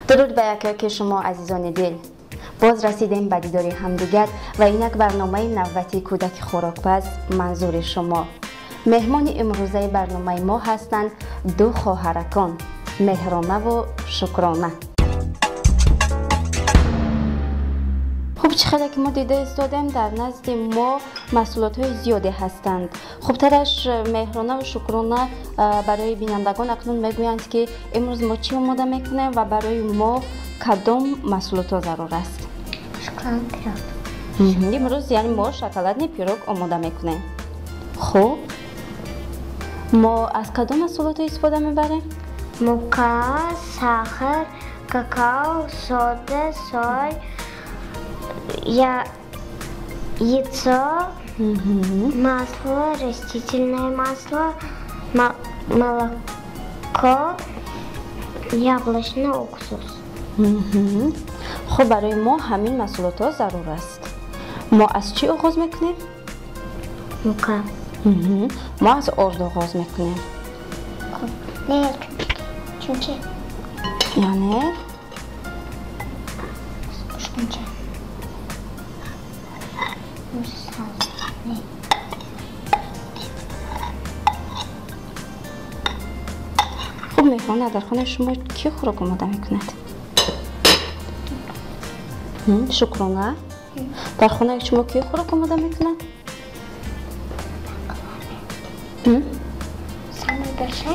درود به یکی شما عزیزان دل. باز رسیدیم به دیدار همدیگر و اینک برنامه نوبتی کودک خوراکپز منظور شما. مهمان امروزه برنامه ما هستند دو خواهرکان مهرانه و شکرانه. خب چقدر که ما دیده ایستادیم در نزد ما محصولات های زیادی هستند. خب ترش مهرانه و شکرانه برای بینندگان اکنون میگویند که امروز ما چی آماده میکنیم و برای ما کدام محصولات ها ضرور است؟ شکلات پیروگ. امروز یعنی ما شکلات پیروگ آماده میکنیم. خب ما از کدام محصولات استفاده میبریم؟ موکا، ساخر، какао, сода, соль, яйцо, масло, растительное масло, молоко, яблочный уксус. خب برای ما همین محصولات ها ضرور است. ما از چی آغاز میکنیم؟ موکا. ما از آرد آغاز میکنیم. خب نه چونچه یعنی چونچه خب مهرانه در خانه شما کی خوراک آماده میکند؟ شکرانه در خانه شما کی خوراک آماده میکند؟ سامی باشه؟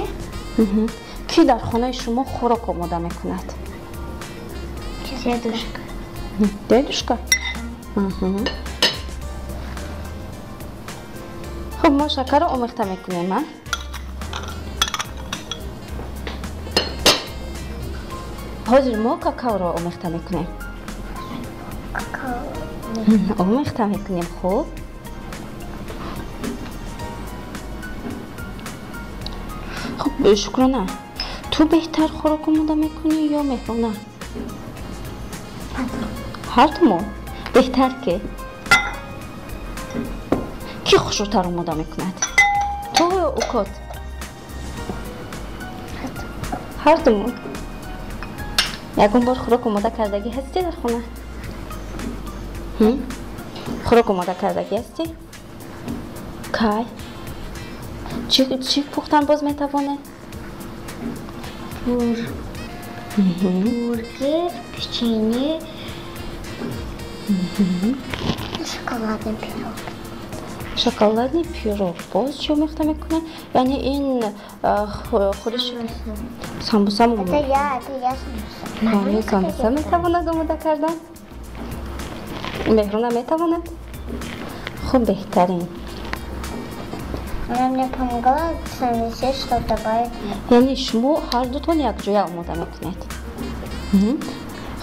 کی در خانه شما خوراک آماده میکند؟ Дедушка. ددوشکا. خب ما شکر رو آمیخته میکنیم. حاضر ما کاکائو رو آمیخته میکنیم. آمیخته میکنیم. خوب خب شکرانه تو بهتر خوراک آماده میکنی یا مهرانه؟ هر دومون بهتر که کی خوشتر آماده میکند؟ تو یا اوکات؟ هر دومون. یکون بار خوراک آماده کردگی هستی در خونه؟ خوراک آماده کردگی هستی؟ کی؟ چی پختن باز میتوانه؟ Бургер, печенье, шоколадный пирог. شکلاتنی پیروگ باز چی آمیخته میکنه؟ یعنی این خودش سامبوسا Это я самса. سامبوسا میتواند آماده کردن؟ مهرانه میتواند؟ خب بهترین. Она мне помогала совместить, чтобы добавить. یعنی شما هر دوتون یک جای آماده میکنید.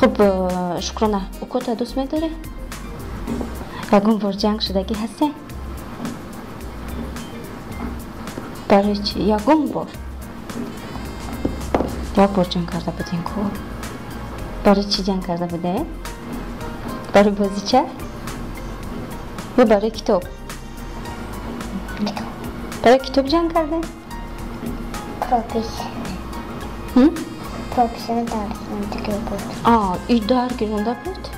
خب شکرانه اوکات دوست میداری؟ یکون بار جنگ شدگی هستی؟ برای چی؟ یکون بار یک بار جنگ کرده بودین که برای چی جنگ کرده بوده؟ برای بازیچه؟ یا برای کتاب؟ برای کتاب جنگ کرده؟ Прописано درس بود. این درگیرونده بود؟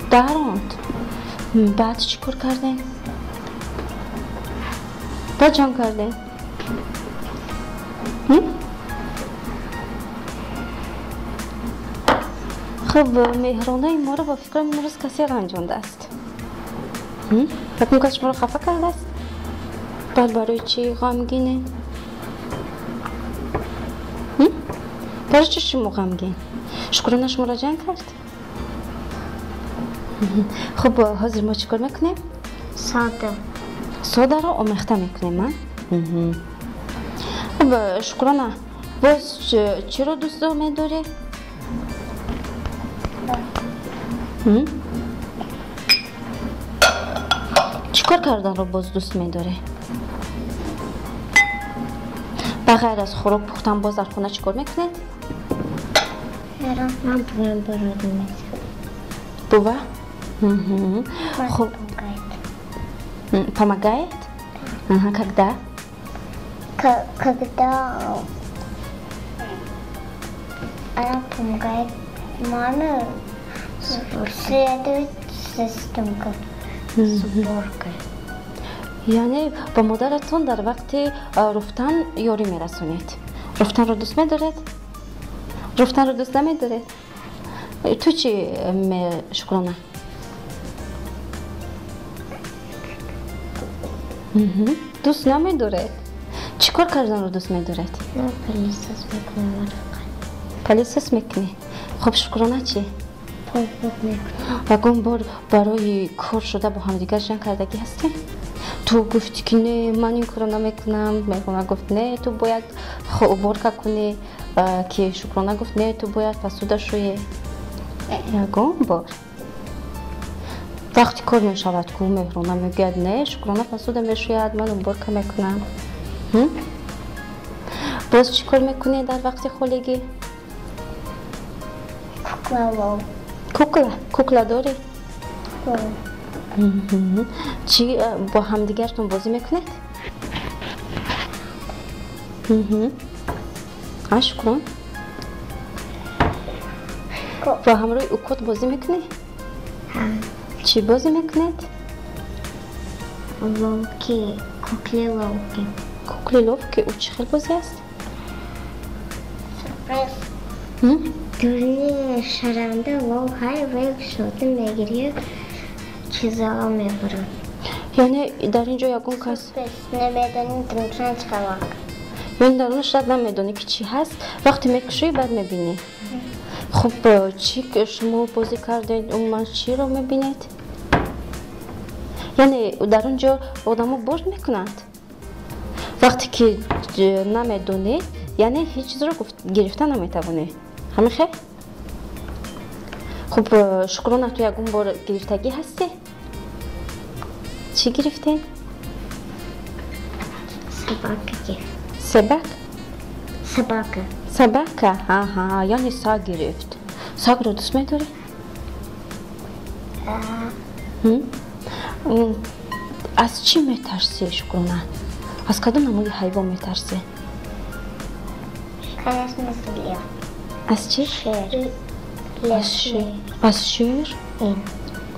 دراند. بعد چی کار کرده؟ بعد جنگ کرده؟ خب مهرانه ما رو با فکرم امروز کسی رنجانده است. فکر میکنم شما رو خفه کرده است؟ بعد برای چی غمگینه؟ برای چی شما غمگین؟ شکرانه شما را جنگ کرد؟ خب حاضر ما چی کار میکنیم؟ ساده رو آمیخته میکنیم. خب شکرانه باز چی رو دوست میداری؟ چی کار کردن رو باز دوست میداری؟ بغیر از خوراک پختن باز در خونه چی کار میکنید؟ من بگم برادر میزم. بابا؟ خب помогает? Когда? Когда الان помогает маме следовать системкой с уборкой. یعنی با مادرتون در وقت رفتن یاری میرسونید. رفتن رو دوست میدارید؟ رفتن رو دوست نمیدارید؟ تو چی شکرانه؟ دوست نمیدارید؟ چی کار کردن رو دوست میدارید؟ من پلیساس میکنم پلیساس میکنی؟ خب شکرانه چی؟ پاپاپ میکنم. یکون بار برای کار شده با هم دیگر جنگ کردگی هستی؟ تو گفتی که نه من این کارو نمیکنم، مهرانه گفت نه تو باید уборка کنی، که شکرانه گفت نه تو باید посуда شویی. یکون بار وقتی کار میشود که مهرانه میگه نه شکرانه посуда میشوید من уборка میکنم. باز چی کار میکنی در وقت خالگی؟ کوکلا داری؟ چی با همدیگرتون بازی میکنید؟ شکران با همراه اوکوت بازی میکنی؟ چی بازی میکنید؟ لوکی کوکلی لوکی. کوکلی لوکی او چی خیلی بازی است؟ سپرس دورنی شرنده لو های ویل شده میگیری چیزا میبرن. یعنی در اینجا یکون کس نمیدونی دنچان چکاواک. یعنی درونش رد نمیدونی که چی هست وقتی میکشی بعد میبینی. خب چی که شما بازی کردید اون من چی رو میبینید؟ یعنی در اونجا آدم ها برد میکنند وقتی که نمیدونی یعنی هیچ چیز رو گرفته نمیتوانی. همین خیلی؟ خب شکرانه تو یکون بار گرفتگی هستی؟ چی گرفتین؟ سباکه. سبک؟ سباکه. سبکه؟ آها یعنی سگ گرفت. سگ رو دوست میداری؟ از چی میترسی شکرانه؟ از کدوم نموی حیوان میترسی؟ Конечно, слева. از چی؟ Шер. از شیر؟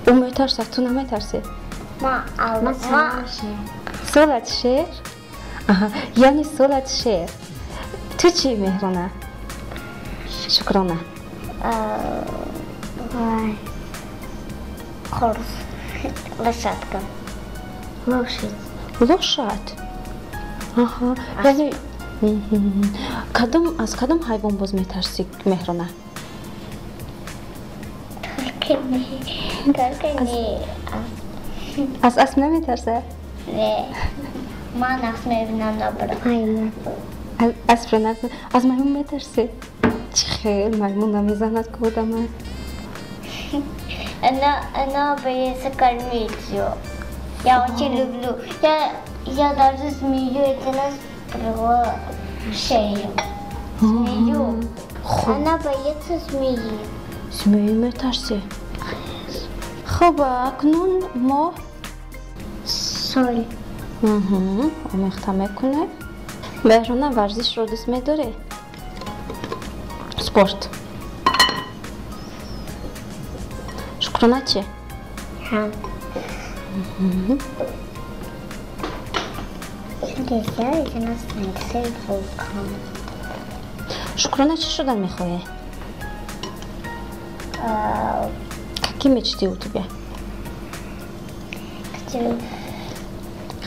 او میترسه تو نمیترسی؟ ما سولت شیر؟ یعنی سولت شیر. تو چی مهرانه؟ شکرانه خرس لشتка. لوشت. یعنی از کدوم حیوان باز میترسی مهرانه؟ از اسب نمیترسه؟ نه من اسب میبینم نبرم. اسب رو نزن. از میمون میترسی؟ چی خیلی میمون نمیزند که من она боится кормить ее. Я очень люблю. Я даже змею один раз прыгала в шею. Змею. Она боится змеи. змею میترسی؟ خب اکنون ما соль. آمیخته میکنه. مهرانه ورزش رو دوست میداره؟ سپورت. شکرانه چی؟ شکرانه چی شدن میخواه؟ Какие мечты у тебя?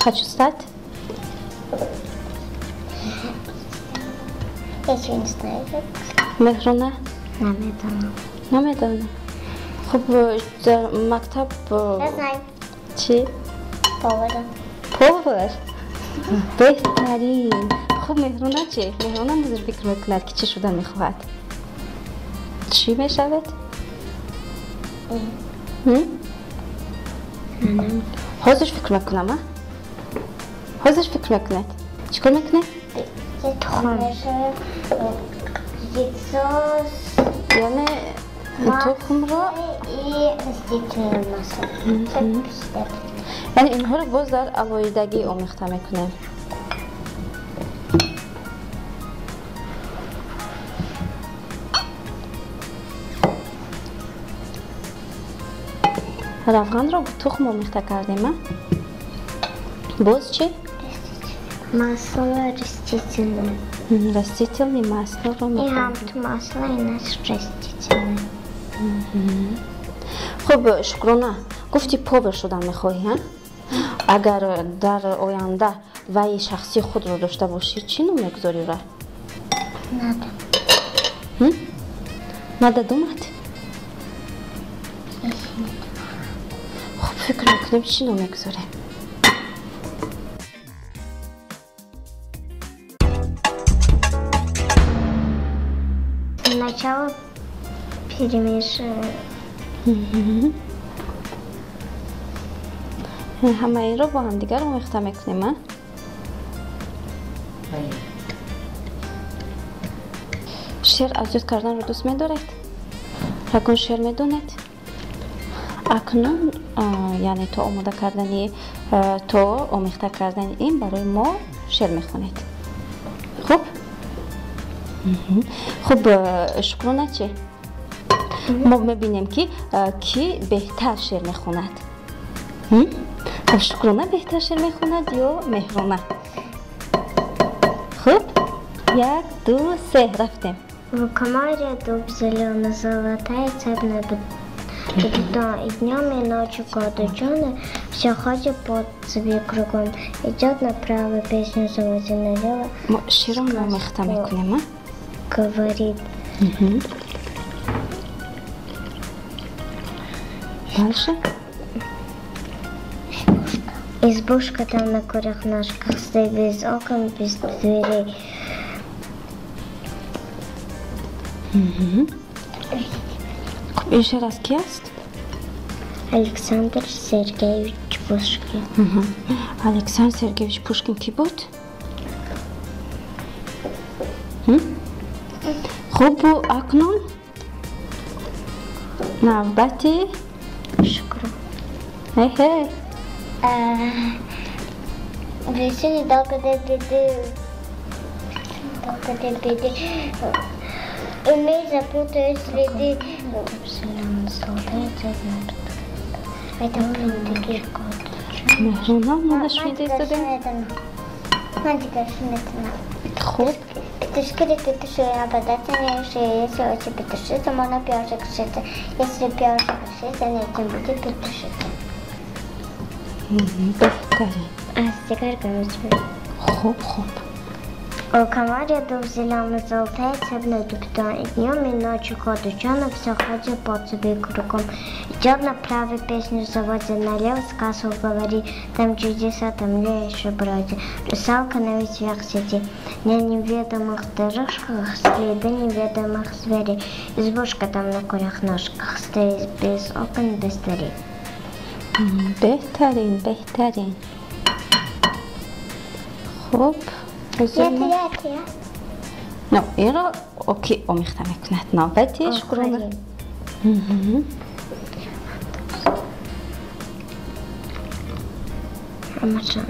Хочу стать? Я еще не знаю. مهرانه؟ نمیدانم. خب در مکتب Я знаю. چی؟ Повара. повар؟ بهترین. خب مهرانه چی؟ مهرانه مزر فکر میکند که چی شدن میخواهد؟ چی میشود؟ حاضر فکر میکنم ها؟ حاضر فکر میکند؟ چی کار میکنه؟ Яйцо یعنی تخم را и растительное масло. یعنی اینها رو باز در علایدگی آمیخته میکنه. равғанро бо тухм омехта кардем. Боз чи? Масло растительное. Растительное масло. И хамт масло и наш растительное. خب شکرانه گفتی پاور شدن میخواهی ها؟ اگر در آینده وی شخصی خود رو داشته باشی چی نام میگذاری را؟ Надо. Надо думать? خب فکر میکنیم چی نام میگذاری؟ Сначала перемешиваем. همه این رو با هم دیگر آمیخته میکنیم ها؟ شیر از یاد کردن رو دوست میدارید؟ رکن شیر میدونید؟ اکنون یعنی تو آماده کردنی تو آمیخته کردن این برای ما شیر میخونید. خوب؟ خب شکرانه چی؟ ما میبینیم که کی بهتر شعر میخوند. خب شکرانه بهتر شعر میخوند یا مهرانه؟ خب 1 2 3 رفتیم. В комаре дуб зеленый, золотая цепная бетон. И днем, и ночью кот ученый все ходит под себе кругом. Идет направо, песню заводит налево. ما شیر رو آمیخته میکنیم. Говорит. Дальше. Избушка там на курях ножках стоит без окон, без дверей. Еще раз کی است؟ Александр Сергеевич Пушкин. الکساندر سرگیویچ پوشکین کی بود؟ خب اکنون نوبتی Шукру. Весенний долго беды. Умей запутать следы. Это такие مهرانه مادش میده استودیم. خب Петушки, петуши, обладательные шеи, если очень петушится, можно пёршик шиться. Если пёршик шиться, на этом будет петушиться. بهتره. А теперь говорю. خوب У комаря дуб зеленый, золотая цепная бетон. И днем, и ночью кот ученый все ходит под себе кругом. Идет направо, песню заводит налево, сказку говорит. Там чудеса, там леший бродит. Русалка на ветвях сидит. На неведомых дорожках следы неведомых зверей. Избушка там на курях ножках стоит без окон, без дверей. بهترین خب Я. نه این را اوکی آمیخته میکند. نوبتی شکرانه. Амаржан.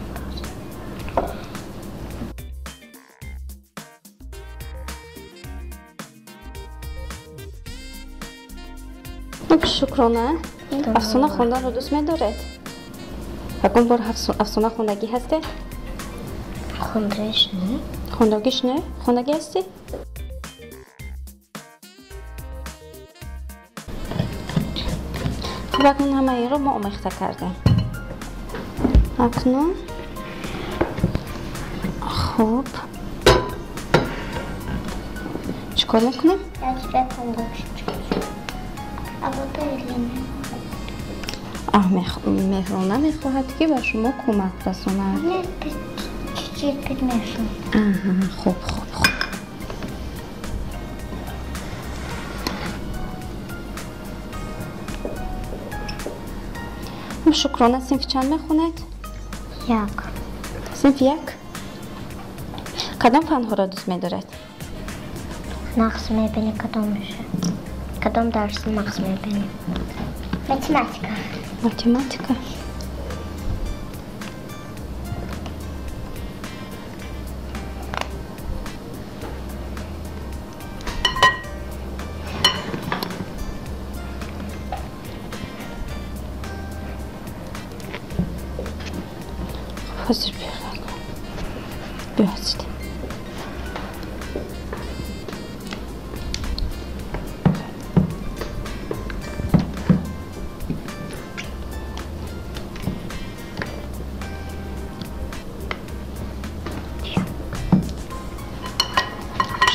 شکرانه افسانه خوندن رو دوست می‌دارید؟ یکم بار افسانه خوندگی هستی؟ Хундрэш не. خوندگیش نه؟ خوندگی هستی؟ خب اکنون همه این رو ما آمیخته کردیم. اکنون خب چیکار میکنیم؟ Я тебя хундрэшечка. А вот или مهرانه میخواهد که به شما کمک رساند. нет? Чуть-чуть подмешиваю. خوب شکرانه صنف چند میخوند؟ Як? صنف یک؟ کدام فنها را دوست میدارد؟ Нахс мебели, потом еще. Потом дальше нахс мебели. Математика. математика. حاضر بیار بیازید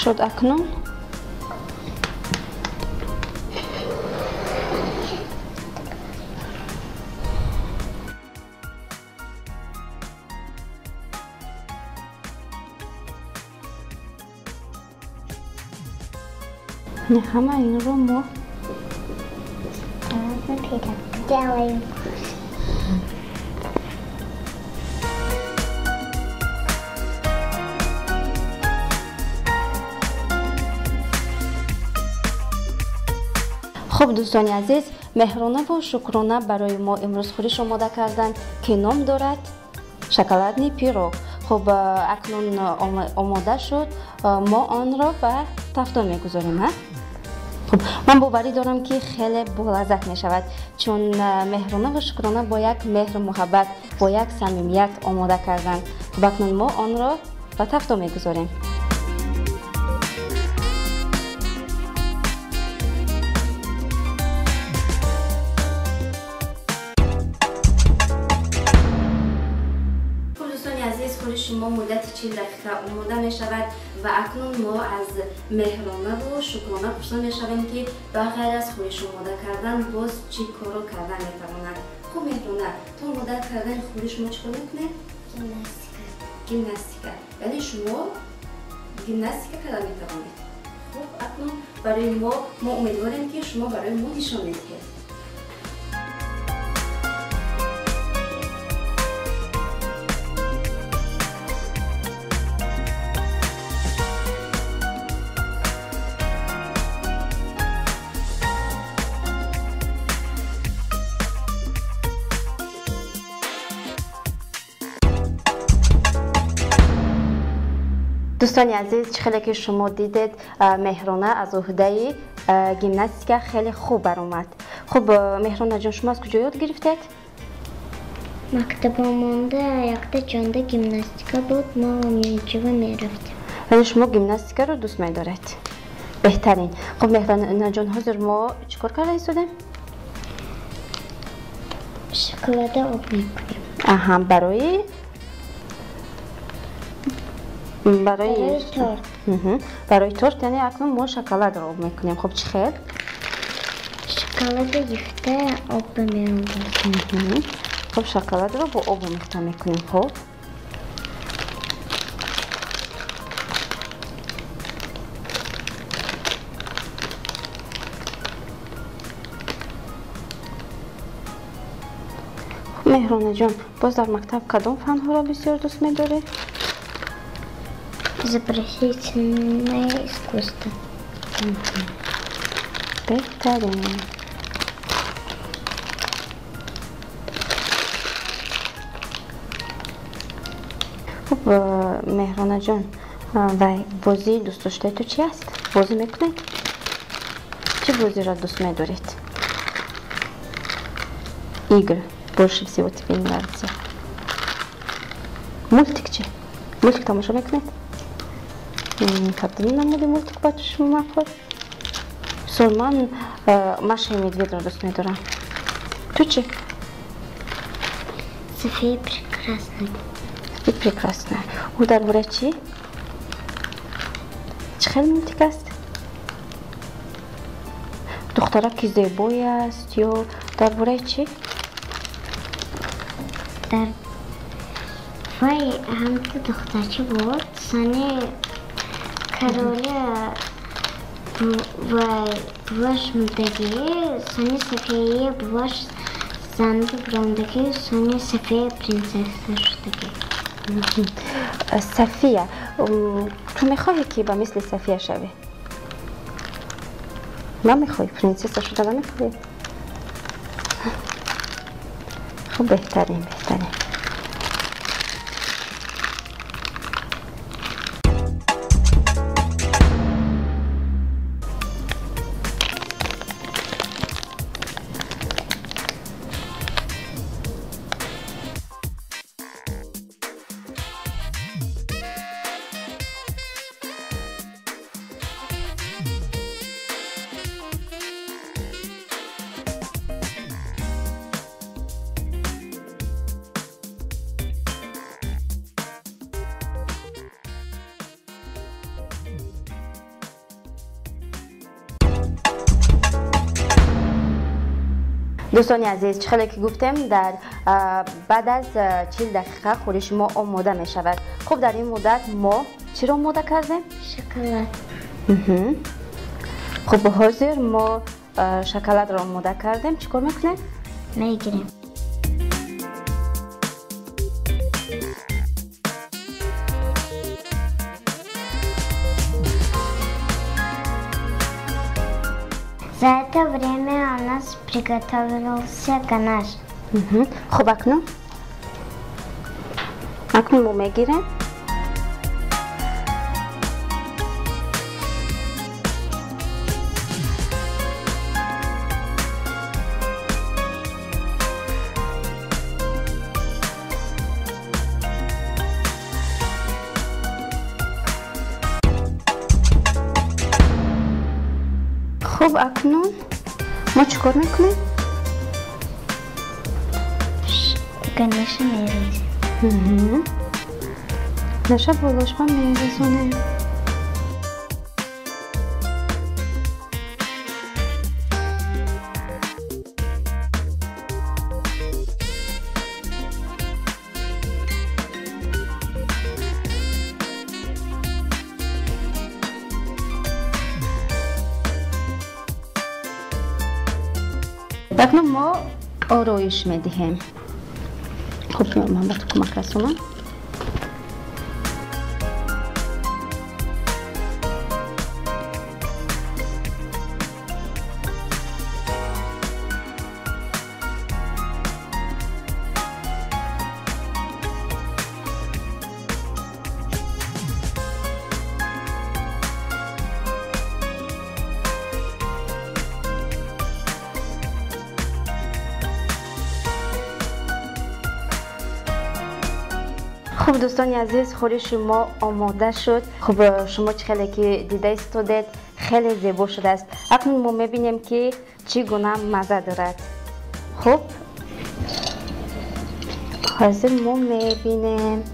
شد اکنون همه این رو ما خب دوستان عزیز مهرانه و شکرانه برای ما امروز خورش آماده کردند که نام دارد شکلاتنی پیروگ. خب اکنون آماده شد ما آن را به تفتان میگذاریم. خب من باوری دارم که خیلی بولذت می شود چون مهرانه و شکرانه با یک مهر محبت با یک صمیمیت آماده کردن. خب اکنون ما آن را به تفتان میگذاریم. خورش ما مدت 40 دقیقه آماده می شود و اکنون ما از مهرانه و شکرانه پرسان می شویم که بغیر از خورش آماده کردن باز چی کارو کردن می تواند. خب مهرانه تا آماده کردن خورش ما چیکار میکنه؟ گیمناستیکا. یعنی شما گیمناستیکا کردن می توانید. خب اکنون برای ما امیدواریم که شما برای ما نشان میدهید. دوستان عزیز چخیلی که شما دیدید مهرانه از عهده گیمناستیکا خیلی خوب برآمد. خب مهرانه جان شما از کجا یاد گرفتید؟ مکتبمونده یکتا چنده گیمناستیکا بود ما میونجیوه میرفتیم. یعنی شما گیمناستیکا رو دوست می‌دارید؟ بهترین. خب مهرانه جان حاضر ما چیکار کرده ایستادیم؟ شکلات آب میکنیم. آها برای تورت. برای تورت یعنی اکنون ما شکلات رو آب میکنیم. خب چی خیلی؟ شکلات گفته آب میرونیم. خب شکلات رو با آب میخته میکنیم. خب مهرانه جان باز در مکتب کدام فنها را بسیار دوست می‌داری؟ Изобразительное искусство. بهترین. خب مهرانه جان و بازی دوست داشته تو چی است؟ بازی میکنید؟ چه بازی را دوست می‌دارید؟ Игры. Больше всего тебе нравится. Мультик чи? Мультик тамоша میکنید؟ کدوم نمودی مولتیک باید شما مفهوم؟ من Маша и Медведь را دوست می‌دارم. تو چی؟ София прекрасная. София прекрасная. او درباره چی؟ چه خیلی مولتیک است؟ دخترک که زیبایی است یا درباره چی؟ وای هم تو دخترچه بود سانی Короле баш мудagi, Соня София баш zandı buramdaki Sonya София принцессаштаги. صفیه تو میخواهی که با مثل صفیه شوی؟ نمیخوای پرنسس شده نمیخوای؟ خب بهترین. دوستان عزیز، چخیلی که گفتم در بعد از 40 دقیقه خورش ما آماده می شود. خب در این مدت ما چی را آماده کردیم؟ شکلات. خب حاضر ما شکلات را آماده کردیم. چیکار میکنیم؟ میگیریم. За это время у нас приготовился ганаш. خب اکنون ما میگیریم. خب اکنون ما چیکار میکنیم؟ گنش میریزیم. نشه بالاش با میریزونیم. اکنون ما آرایش میدهیم. خب من با تو کمک رسونم. خب دوستان عزیز، خورش ما آماده شد. خب شما خیلی که دیده استودید خیلی زیبا شده است. اکنون ما میبینیم که چگونه مزه دارد. خب حاضر ما میبینیم،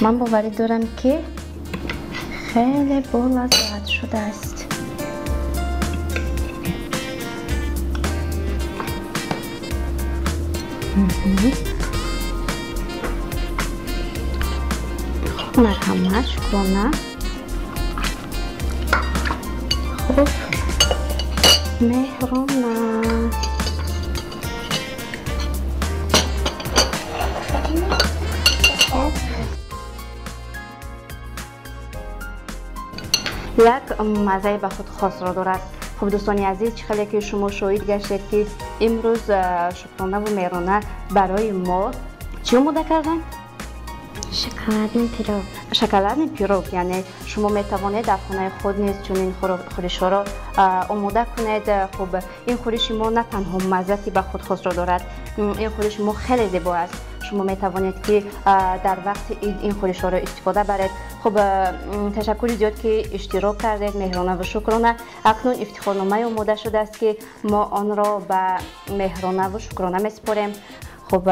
من باوری دارم که خیلی با لذت شده است. مرحمت، شکرانه. خب مهرانه. یک مزه به خود خاص را دارد. خب دوستان عزیز، خیلی که شما شاهد گشتید که امروز شکرانه و مهرانه برای ما چی آماده کردن؟ شکلات پیروگ. شکلات پیروگ، یعنی شما میتوانید در خانه خود نیز چنین خورش ها را آماده کنید. خب این خورش ما نه تنها مزه‌ای به خود خاص را دارد، این خورش ما خیلی زیبا است. شما میتوانید که در وقت این خورش ها را استفاده برید. خب تشکر زیاد که اشتراک کردید، مهرانه و شکرانه. اکنون افتخارنامه آماده شده است که ما آن را به مهرانه و شکرانه میسپاریم. خب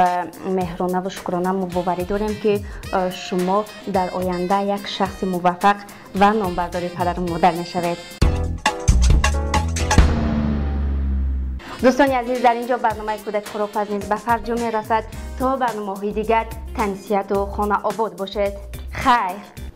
مهرانه و شکرانه ما باوری داریم که شما در آینده یک شخص موفق و نامبردار پدر و مادر میشوید. دوستان عزیز، در اینجا برنامه کودک خرافات نیز به فرجام میرسد. تا برنامه‌های دیگر تنیسیت و خانه آباد باشید. خیر.